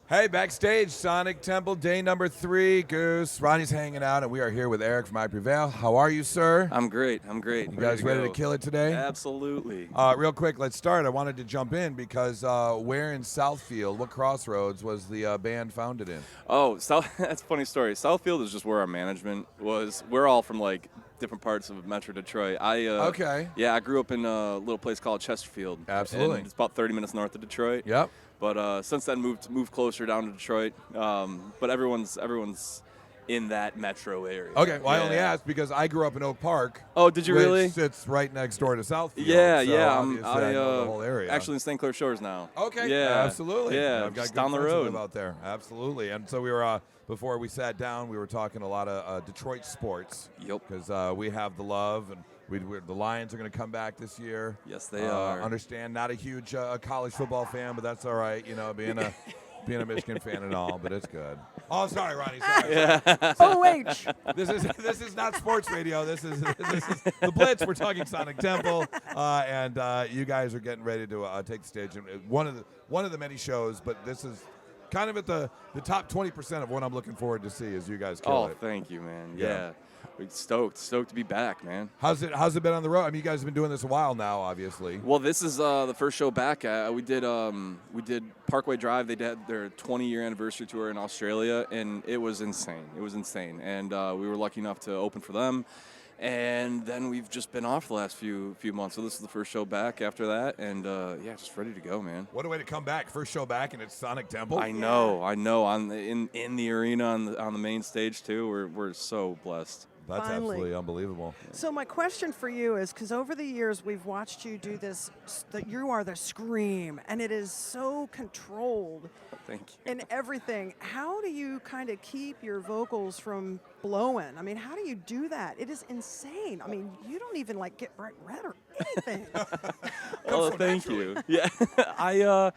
Hey, backstage, Sonic Temple, day number 3. Goose, Ronnie's hanging out, and we are here with Eric from I Prevail. How are you, sir? I'm great. You guys ready to kill it today? Absolutely. Real quick, let's start. I wanted to jump in because where in Southfield, what crossroads was the band founded in? Oh, that's a funny story. Southfield is just where our management was. We're all from like different parts of Metro Detroit. Okay. Yeah, I grew up in a little place called Chesterfield. Absolutely. And it's about 30 minutes north of Detroit. Yep. But since then moved closer down to Detroit. But everyone's in that metro area. Okay, well, Yeah. I only asked because I grew up in Oak Park. Oh, did you which really? sits right next door to Southfield. Yeah, so yeah. obviously I know the whole area. Actually in St. Clair Shores now. Okay. Yeah. Absolutely. Yeah. I've got Just good down the friends who road. live out there. Absolutely. And so we were before we sat down, we were talking a lot of Detroit sports. Yep. Because we have the love, and the Lions are going to come back this year. Yes, they are. Understand, not a huge college football fan, but that's all right. You know, being a Michigan fan and all, but it's good. Oh, sorry, Ronnie. Sorry. OH. This is not sports radio. This is the Blitz. We're talking Sonic Temple, and you guys are getting ready to take the stage. And one of the many shows, but this is kind of at the top 20% of what I'm looking forward to see as you guys kill it. Thank you, man. Yeah. Yeah. We're stoked to be back, man. How's it been on the road? I mean, you guys have been doing this a while now, obviously. Well, this is the first show back. We did Parkway Drive. They did their 20-year anniversary tour in Australia, and it was insane. And we were lucky enough to open for them. And then we've just been off the last few months. So this is the first show back after that, and yeah, just ready to go, man. What a way to come back! First show back, and it's Sonic Temple. I know. In the arena on the main stage too. We're so blessed. That's Finally. absolutely unbelievable. So my question for you is, because over the years we've watched you do this, that you are the scream, and it is so controlled Thank you. in everything. How do you kind of keep your vocals from blowing? I mean, how do you do that? It is insane. I mean, you don't even like get bright red or anything. Oh, thank you. Yeah, I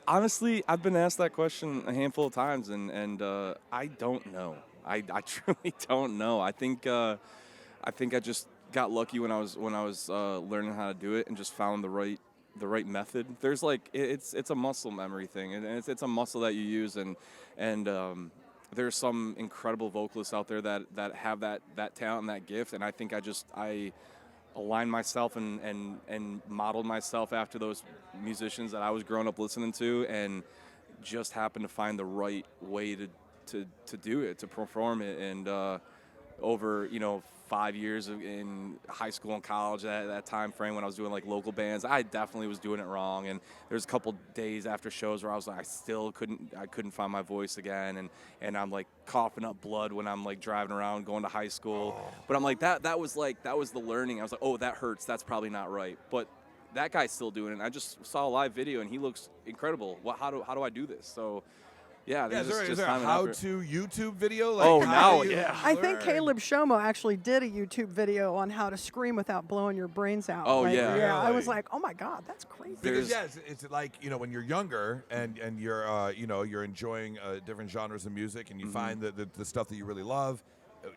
honestly, I've been asked that question a handful of times, and I don't know. I truly don't know. I think I just got lucky when I was learning how to do it and just found the right method. There's like it's a muscle memory thing, and it's a muscle that you use, and there's some incredible vocalists out there that have that talent and that gift, and I think I aligned myself and modeled myself after those musicians that I was growing up listening to, and just happened to find the right way to do it, to perform it. And over 5 years in high school and college, at that time frame when I was doing like local bands, I definitely was doing it wrong. And there's a couple days after shows where I was like, I couldn't find my voice again, and I'm like coughing up blood when I'm like driving around going to high school. But I'm like, that was the learning. I was like, oh, that hurts, that's probably not right. But that guy's still doing it. I just saw a live video and he looks incredible. How do I do this? So yeah, Is there a how-to YouTube video? Like, Oh, how now, do you yeah. I think learn? Caleb Shomo actually did a YouTube video on how to scream without blowing your brains out. Oh, Like, yeah. Yeah, I was Really? like, oh my God, that's crazy. Because it's like when you're younger and you're you're enjoying different genres of music and you find the stuff that you really love.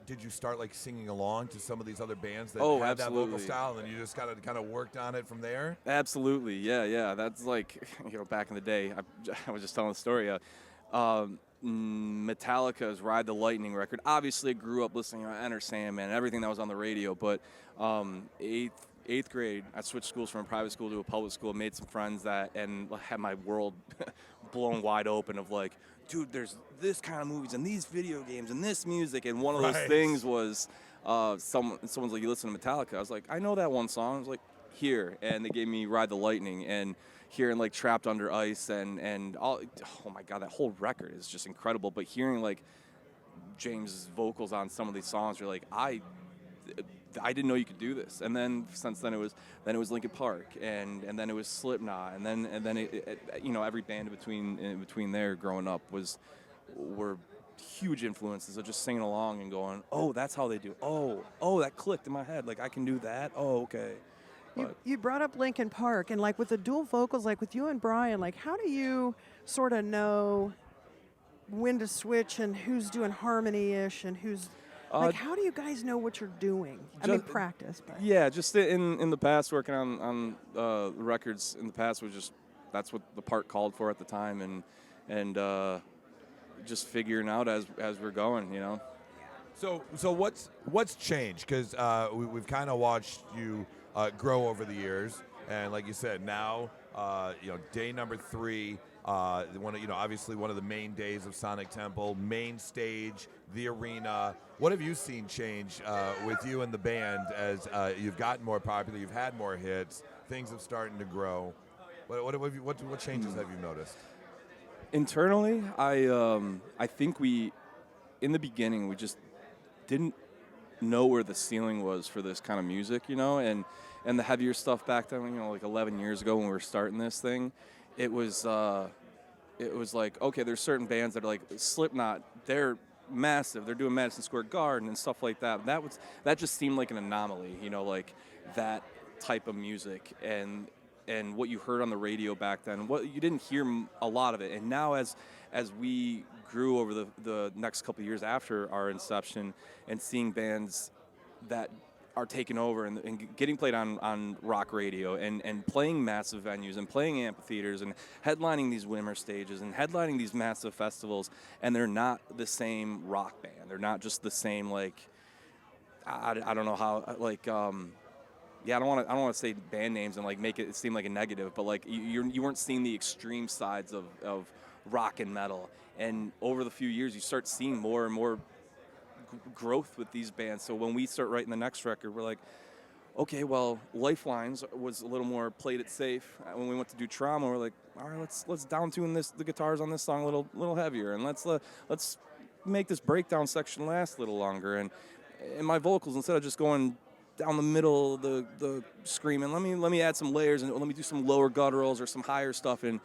Did you start like singing along to some of these other bands that had that vocal absolutely. style, and you just kind of worked on it from there? Absolutely, yeah. That's like back in the day. I was just telling the story. Metallica's "Ride the Lightning" record. Obviously, I grew up listening to Enter Sandman, everything that was on the radio. But eighth grade, I switched schools from a private school to a public school. Made some friends and had my world blown wide open of like, dude, there's this kind of movies and these video games and this music. And one of those Right. things was someone's like, you listen to Metallica? I was like, I know that one song. I was like, here, and they gave me "Ride the Lightning," and hearing like "Trapped Under Ice" and all. Oh my God, that whole record is just incredible. But hearing like James' vocals on some of these songs, you're like, I didn't know you could do this. And then since then it was Linkin Park, and then it was Slipknot, and then it every band in between there growing up were huge influences of just singing along and going, oh, that's how they do. Oh, that clicked in my head. Like, I can do that. Oh, okay. You brought up Linkin Park, and like with the dual vocals, like with you and Brian, like how do you sort of know when to switch and who's doing harmony-ish and who's like how do you guys know what you're doing? I mean, practice. But. Yeah, just in the past, working on the records in the past was just that's what the part called for at the time, and just figuring out as we're going, So what's changed? Because we've kind of watched you grow over the years, and like you said, now day number 3, obviously one of the main days of Sonic Temple, main stage, the arena. What have you seen change with you and the band as you've gotten more popular, you've had more hits, things have started to grow? What changes have you noticed? Internally, I think in the beginning we just didn't know where the ceiling was for this kind of music, and the heavier stuff back then, like 11 years ago when we were starting this thing, it was like, okay, there's certain bands that are like Slipknot, they're massive, they're doing Madison Square Garden and stuff like that. That just seemed like an anomaly, like that type of music and what you heard on the radio back then. What you didn't hear a lot of it, and now as we grew over the next couple of years after our inception and seeing bands that are taking over and getting played on rock radio and playing massive venues and playing amphitheaters and headlining these winter stages and headlining these massive festivals, and they're not the same rock band. They're not just the same, like, I don't know how, like, yeah, I don't want to say band names and like make it seem like a negative, but like you weren't seeing the extreme sides of rock and metal. And over the few years, you start seeing more and more growth with these bands. So when we start writing the next record, we're like, okay, well, Lifelines was a little more played it safe. When we went to do Trauma, we're like, all right, let's down tune the guitars on this song a little heavier, and let's make this breakdown section last a little longer. And my vocals, instead of just going down the middle of the screaming, let me add some layers and let me do some lower gutturals or some higher stuff, and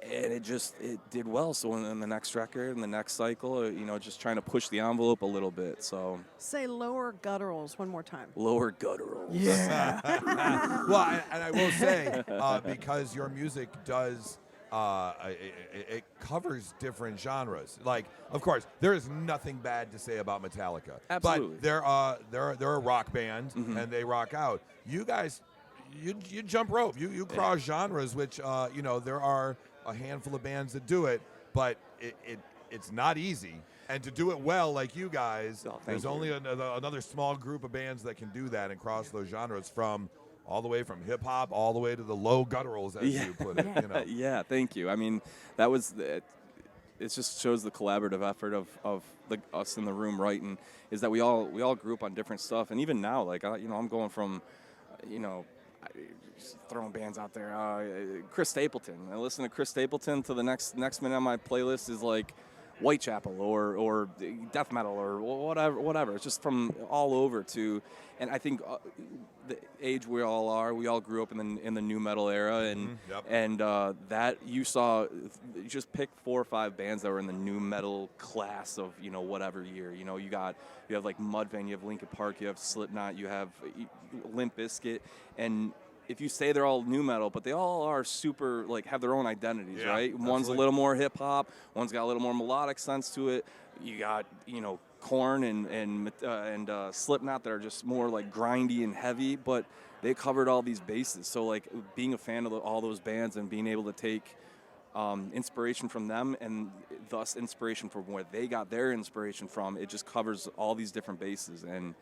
it did well. So in the next record, in the next cycle, just trying to push the envelope a little bit. So say lower gutturals one more time. Lower gutturals. Yeah. Well, and I will say, because your music does, it covers different genres. Like, of course, there is nothing bad to say about Metallica. Absolutely. But they're a rock band, and they rock out. You guys, you jump rope. You cross genres, which, there are a handful of bands that do it, but it's not easy. And to do it well, like you guys, there's only another small group of bands that can do that and cross those genres all the way from hip hop all the way to the low gutturals, as you put it. Yeah, thank you. I mean, that was it. Just shows the collaborative effort of us in the room writing, is that we all grew up on different stuff, and even now, like I'm going from, just throwing bands out there. Chris Stapleton. I listen to Chris Stapleton to the next minute on my playlist is like Whitechapel or death metal or whatever. It's just from all over to, and I think the age we all grew up in the new metal era, and that you saw, you just pick 4 or 5 bands that were in the new metal class of whatever year. You have like Mudvayne, you have Linkin Park, you have Slipknot, you have Limp Bizkit, and if you say they're all new metal, but they all are super, like, have their own identities, right? Absolutely. One's a little more hip hop, one's got a little more melodic sense to it. You got, Korn and Slipknot that are just more like grindy and heavy, but they covered all these bases. So like being a fan of all those bands and being able to take inspiration from them and thus inspiration from where they got their inspiration from, it just covers all these different bases. And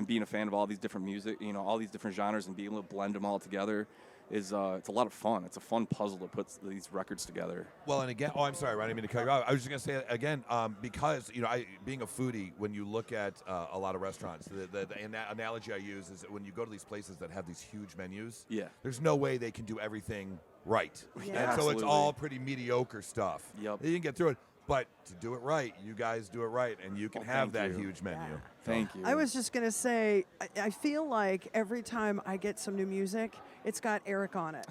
being a fan of all these different music, all these different genres, and being able to blend them all together is it's a lot of fun. It's a fun puzzle to put these records together. Well, and again, I'm sorry, Ron, I didn't mean to cut you off. I was just going to say again, because being a foodie, when you look at a lot of restaurants, the analogy I use is that when you go to these places that have these huge menus, there's no way they can do everything right. Yeah. And so it's all pretty mediocre stuff. Yep. You can get through it. But to do it right, you guys do it right, and you can have that huge menu. Yeah. Thank you. I was just going to say, I feel like every time I get some new music, it's got Eric on it.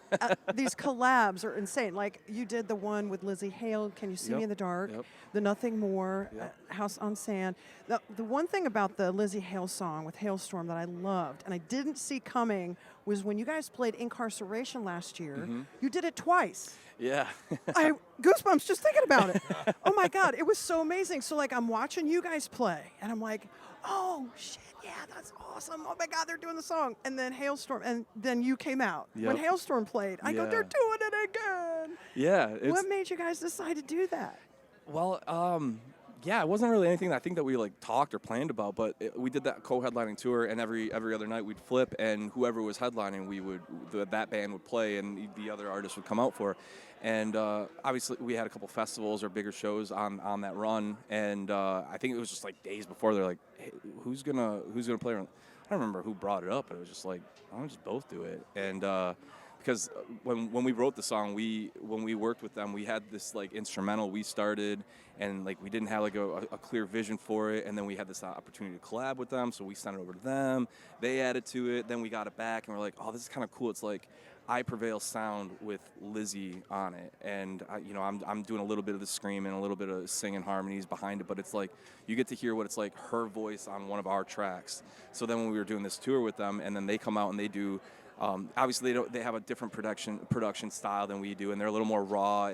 These collabs are insane. Like you did the one with Lizzie Hale, Can You See Me in the Dark? The Nothing More, House on Sand. The one thing about the Lizzie Hale song with Hailstorm that I loved, and I didn't see coming, was when you guys played Incarceration last year, you did it twice. Yeah. I goosebumps just thinking about it. Oh my God, it was so amazing. So like I'm watching you guys play, and I'm like, oh shit, yeah, that's awesome. Oh my God, they're doing the song. And then Hailstorm, and then you came out. When Yep. Hailstorm played, I go, Yeah. they're doing it again. Yeah. What made you guys decide to do that? Well, yeah, it wasn't really anything I think that we like talked or planned about, but we did that co-headlining tour, and every other night we'd flip, and whoever was headlining, that band would play, and the other artist would come out for. And obviously, we had a couple festivals or bigger shows on that run, and I think it was just like days before. They're like, hey, who's gonna play? I don't remember who brought it up, but it was just like, why don't we just both do it? And because when we wrote the song, when we worked with them, we had this like instrumental we started, and like we didn't have like a clear vision for it, and then we had this opportunity to collab with them, so we sent it over to them. They added to it, then we got it back, and we're like, oh, this is kind of cool. It's like I Prevail sound with Lizzie on it, and I'm doing a little bit of the screaming, a little bit of singing harmonies behind it, but it's like you get to hear what it's like her voice on one of our tracks. So then when we were doing this tour with them, and then they come out and they do. Obviously, they have a different production style than we do, and they're a little more raw.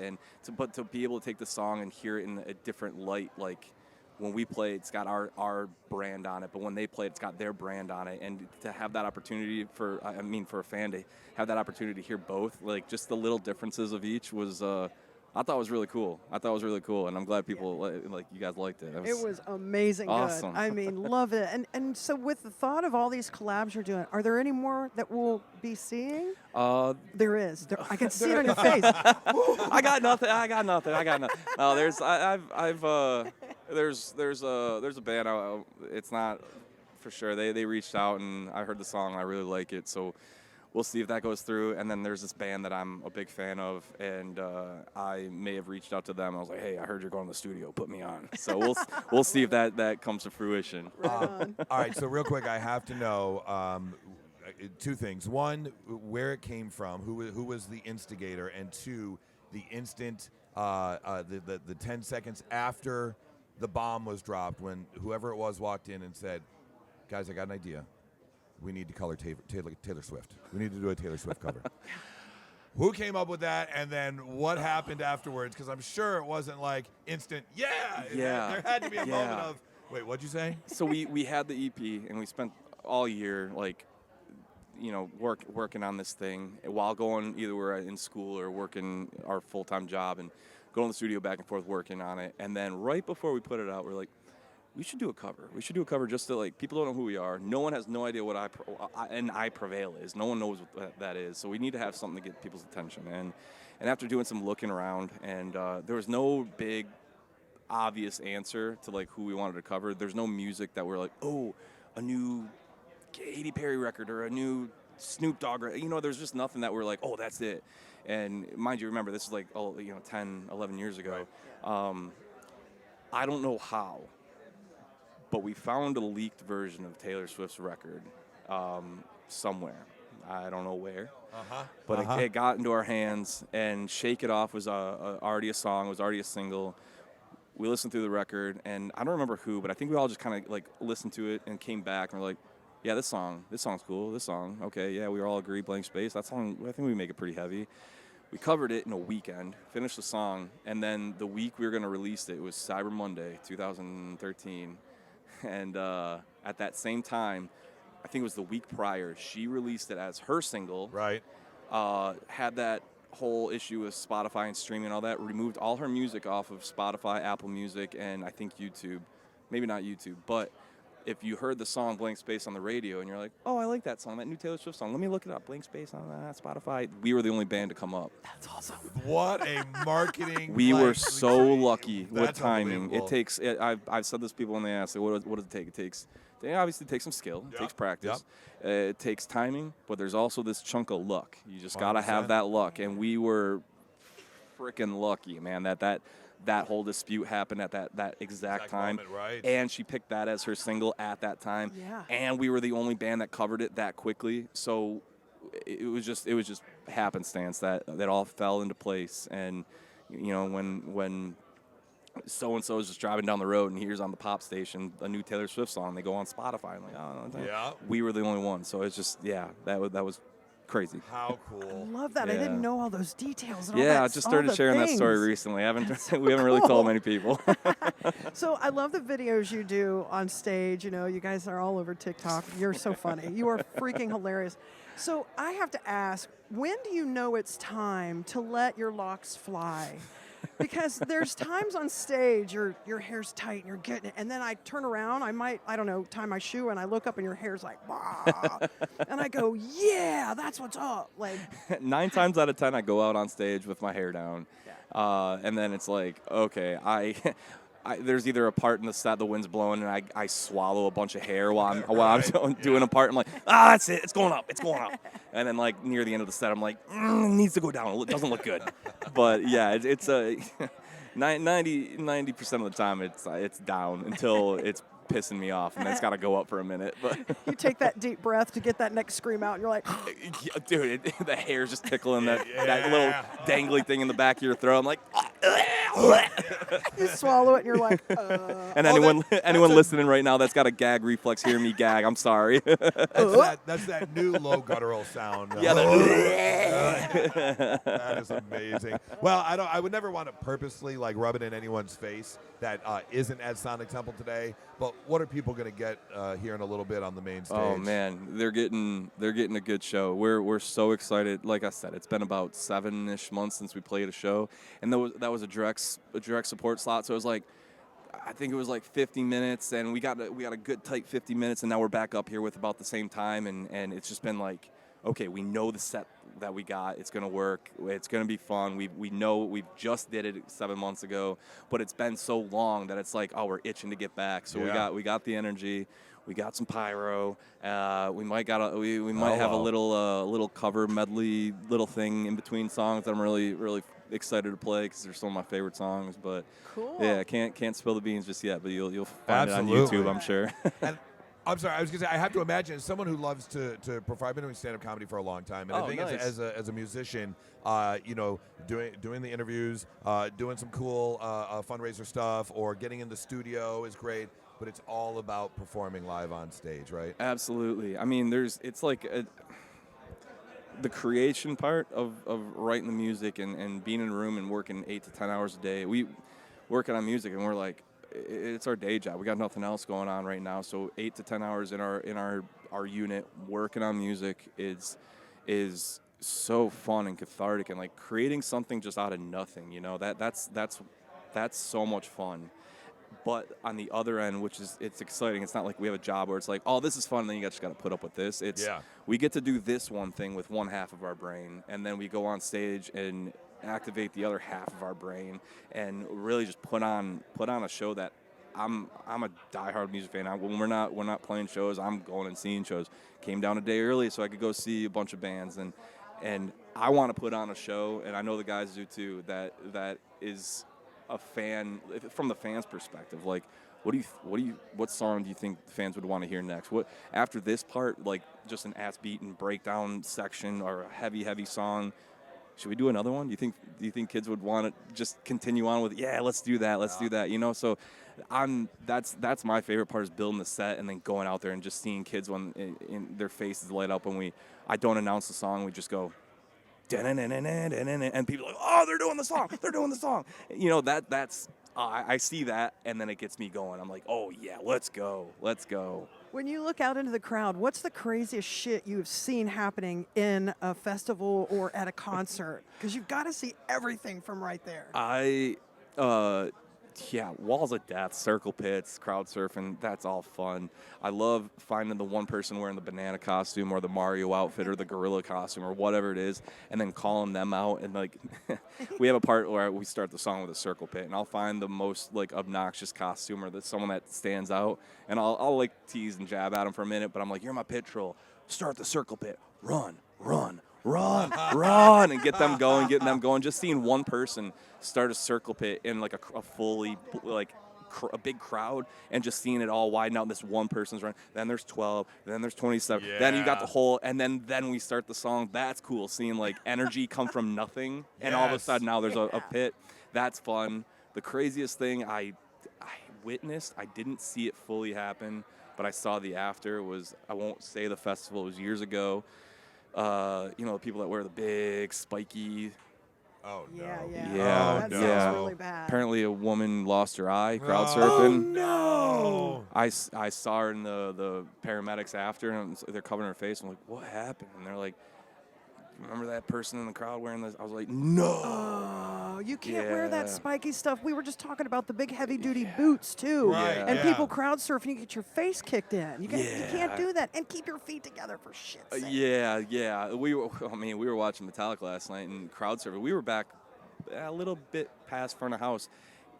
But to be able to take the song and hear it in a different light, like when we play, it's got our brand on it, but when they play, it's got their brand on it. And to have that opportunity for a fan to have that opportunity to hear both, like just the little differences of each was. I thought it was really cool. And I'm glad people like you guys liked it. It was amazing awesome. Good. I mean, love it. And so with the thought of all these collabs you're doing, are there any more that we'll be seeing? There is. I can see it on your face. I got nothing. No, there's a band. It's not for sure. They reached out and I heard the song. I really like it. So. We'll see if that goes through. And then there's this band that I'm a big fan of, and I may have reached out to them. I was like, hey, I heard you're going to the studio. Put me on. So we'll see if that comes to fruition. All right, so real quick, I have to know two things. One, where it came from, who was the instigator, and two, the instant, the 10 seconds after the bomb was dropped when whoever it was walked in and said, guys, I got an idea. We need to color Taylor Swift. We need to do a Taylor Swift cover. Who came up with that, and then what happened afterwards? Because I'm sure it wasn't like instant, yeah. There had to be a moment of, wait, what'd you say? So we had the EP, and we spent all year, like, working on this thing while going either we're in school or working our full-time job and going to the studio back and forth working on it. And then right before we put it out, we're like, we should do a cover. We should do a cover just to, like, people don't know who we are. No one has no idea what I Prevail is. No one knows what that is. So we need to have something to get people's attention. And after doing some looking around, and there was no big, obvious answer to, like, who we wanted to cover. There's no music that we're like, oh, a new Katy Perry record or a new Snoop Dogg record. There's just nothing that we're like, oh, that's it. And mind you, remember, this is like, 10, 11 years ago. Right. I don't know how. But we found a leaked version of Taylor Swift's record somewhere. I don't know where. But it got into our hands, and Shake It Off was already a song, was already a single. We listened through the record, and I don't remember who, but I think we all just kind of like listened to it and came back and were like, yeah, this song's cool. This song, okay, yeah, we all agree, Blank Space. That song, I think we make it pretty heavy. We covered it in a weekend, finished the song, and then the week we were going to release it was Cyber Monday, 2013. And at that same time, I think it was the week prior, she released it as her single. Right. Had that whole issue with Spotify and streaming and all that, removed all her music off of Spotify, Apple Music, and I think YouTube. Maybe not YouTube, but if you heard the song Blank Space on the radio and you're like, oh, I like that song, that new Taylor Swift song, let me look it up, Blank Space on Spotify, we were the only band to come up. That's awesome. What a marketing. We were so lucky with That's timing. It takes, I've said this to people when they ask, what does it take? It obviously takes some skill, it takes practice, it takes timing, but there's also this chunk of luck. You just got to have that luck, and we were freaking lucky, man, that whole dispute happened at that exact time. Moment, right. And she picked that as her single at that time. Yeah. And we were the only band that covered it that quickly. So it was just happenstance that all fell into place. And when so and so is just driving down the road and hears on the pop station a new Taylor Swift song, they go on Spotify. I'm like, oh, no, yeah. We were the only one. So it's just that was crazy. How I cool. love that. I Yeah. didn't know all those details. And all Yeah, that, I just all started the sharing that story things. recently. I haven't That's so we haven't really cool. told many people. So I love the videos you do on stage. You know, you guys are all over TikTok. You're so funny. You are freaking hilarious. So I have to ask, when do you know it's time to let your locks fly? Because there's times on stage your hair's tight and you're getting it, and then I turn around, I don't know, tie my shoe, and I look up and your hair's like, bah, and I go, yeah, that's what's up. Like, 9 times out of 10, I go out on stage with my hair down, and then it's like, okay, there's either a part in the set the wind's blowing and I swallow a bunch of hair while I'm doing a part. I'm like, that's it, it's going up, and then like near the end of the set, I'm like, it needs to go down. It doesn't look good, but yeah, it's a 90% of the time it's down until it's pissing me off, and then it's got to go up for a minute. But you take that deep breath to get that next scream out, and you're like, yeah, dude, the hair's just tickling that little dangly thing in the back of your throat. I'm like, you swallow it, and you're like, and anyone listening right now that's got a gag reflex, hear me gag. I'm sorry. That's that new low guttural sound. Yeah, that is amazing. Well, I would never want to purposely like rub it in anyone's face that isn't at Sonic Temple today. But what are people going to get here in a little bit on the main stage? Oh man, they're getting a good show. We're so excited. Like I said, it's been about 7-ish months since we played a show, and that was a direct support slot. So it was like, I think it was like 50 minutes, and we got a good tight 50 minutes, and now we're back up here with about the same time, and it's just been like, okay, we know the set that we got. It's gonna work. It's gonna be fun. We know we just did it 7 months ago, but it's been so long that it's like, oh, we're itching to get back. So we got the energy. We got some pyro. We might have a little cover medley little thing in between songs that I'm really excited to play because they're some of my favorite songs. But cool. yeah, can't spill the beans just yet. But you'll find Absolutely. it on YouTube, I'm sure. And I'm sorry, I was going to say, I have to imagine, as someone who loves to perform, I've been doing stand-up comedy for a long time, and I think nice. as a musician, doing the interviews, doing some cool fundraiser stuff, or getting in the studio is great, but it's all about performing live on stage, right? Absolutely. I mean, it's like the creation part of writing the music and being in a room and working 8 to 10 hours a day. We working on music, and we're like, it's our day job. We got nothing else going on right now. So 8 to 10 hours in our unit working on music is so fun and cathartic, and like creating something just out of nothing. You know, that's so much fun. But on the other end, it's exciting. It's not like we have a job where it's like, oh, this is fun, and then you just got to put up with this. We get to do this one thing with one half of our brain, and then we go on stage and activate the other half of our brain, and really just put on a show that I'm a diehard music fan. When we're not playing shows, I'm going and seeing shows. Came down a day early so I could go see a bunch of bands, and I want to put on a show, and I know the guys do too. That is a fan from the fans' perspective. Like, what song do you think fans would want to hear next? What after this part, like just an ass beat and breakdown section or a heavy song? Should we do another one? Do you think kids would want to just continue on with? Yeah, let's do that. Let's do that. You know, so that's my favorite part, is building the set and then going out there and just seeing kids when in their faces light up when I don't announce the song. We just go, and people are like, oh, they're doing the song. You know, that's I see that, and then it gets me going. I'm like, oh yeah, let's go. When you look out into the crowd, what's the craziest shit you've seen happening in a festival or at a concert? Because you've got to see everything from right there. Walls of death, circle pits, crowd surfing, that's all fun. I love finding the one person wearing the banana costume or the Mario outfit or the gorilla costume or whatever it is, and then calling them out. And like, we have a part where we start the song with a circle pit, and I'll find the most like obnoxious costume or someone that stands out, and I'll like tease and jab at them for a minute, but I'm like, you're my pit troll. Start the circle pit. Run, and get them going. Just seeing one person start a circle pit in like a fully like a big crowd, and just seeing it all widen out. And this one person's running. Then there's 12. Then there's 27. Yeah. Then you got the whole. And then we start the song. That's cool. Seeing like energy come from nothing, and all of a sudden now there's a pit. That's fun. The craziest thing I witnessed, I didn't see it fully happen, but I saw the after. I won't say the festival. It was years ago. the people that wear the big spiky. Oh no. Yeah. Yeah, That yeah. sounds really bad. Apparently, a woman lost her eye crowd Oh, surfing. no. I saw her in the paramedics after, and they're covering her face. I'm like, what happened? And they're like, remember that person in the crowd wearing this? I was like, no. Oh, you can't wear that Yeah. spiky stuff. We were just talking about the big heavy-duty boots too, Right, and yeah. people crowd surfing. You get your face kicked in. You can't Yeah. do that, and keep your feet together for shit's sake. Yeah. We were watching Metallica last night and crowd surfing. We were back a little bit past front of house,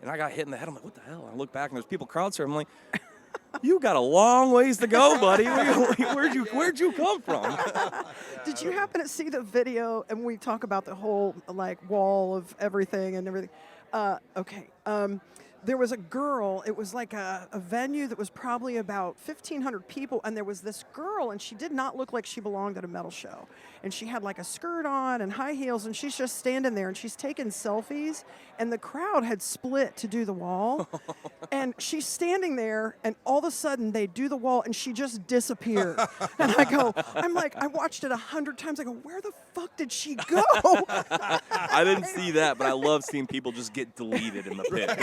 and I got hit in the head. I'm like, what the hell? I look back and there's people crowd surfing. I'm like, you got a long ways to go, buddy. Where'd you come from? Did you happen to see the video? And we talk about the whole like wall of everything and everything. Okay. There was a girl. It was like a venue that was probably about 1,500 people, and there was this girl, and she did not look like she belonged at a metal show. And she had like a skirt on and high heels, and she's just standing there, and she's taking selfies, and the crowd had split to do the wall. And she's standing there, and all of a sudden they do the wall, and she just disappeared. And I'm like, I watched it 100 times. I go, where the fuck did she go? I didn't see that, but I love seeing people just get deleted in the pit.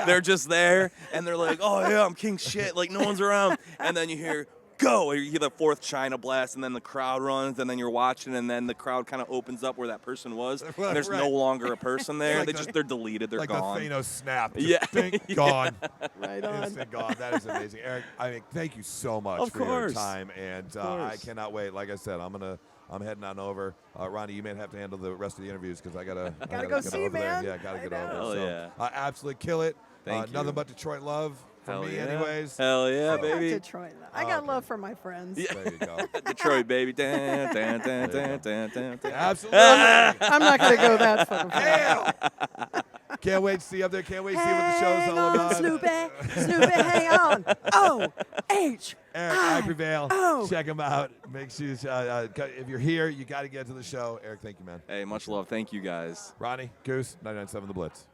They're just there, and they're like, oh yeah, I'm king shit, like no one's around. And then you hear go, or you hear the fourth China blast, and then the crowd runs, and then you're watching, and then the crowd kind of opens up where that person was, and there's no longer a person there. Like They're deleted. They're like gone. the Thanos snap. Just Yeah. bing, gone. Right on. Instant gone. That is amazing, Eric. I mean, thank you so much Of for your course. time, and I cannot wait. Like I said, I'm heading on over. Ronnie, you may have to handle the rest of the interviews because I gotta Gotta get go see, over man. there. Yeah, gotta I get know. over. Hell So, yeah. absolutely kill it. Thank you. Nothing but Detroit love for Hell me, yeah. anyways. Hell yeah, I love baby. Detroit. I got love for my friends. Yeah. There you go. Detroit, baby. Dan, dan, dan, dan, dan, dan, dan. Absolutely. I'm not going to go that far. Damn. Can't wait to see you up there. Can't wait to see what the show's Hang all on, about. Snoopy, hang on. O-H. Eric, I Prevail. Oh. Check him out. Make sure if you're here, you got to get to the show. Eric, thank you, man. Hey, much love. Thank you, guys. Ronnie, Goose, 99.7 The Blitz.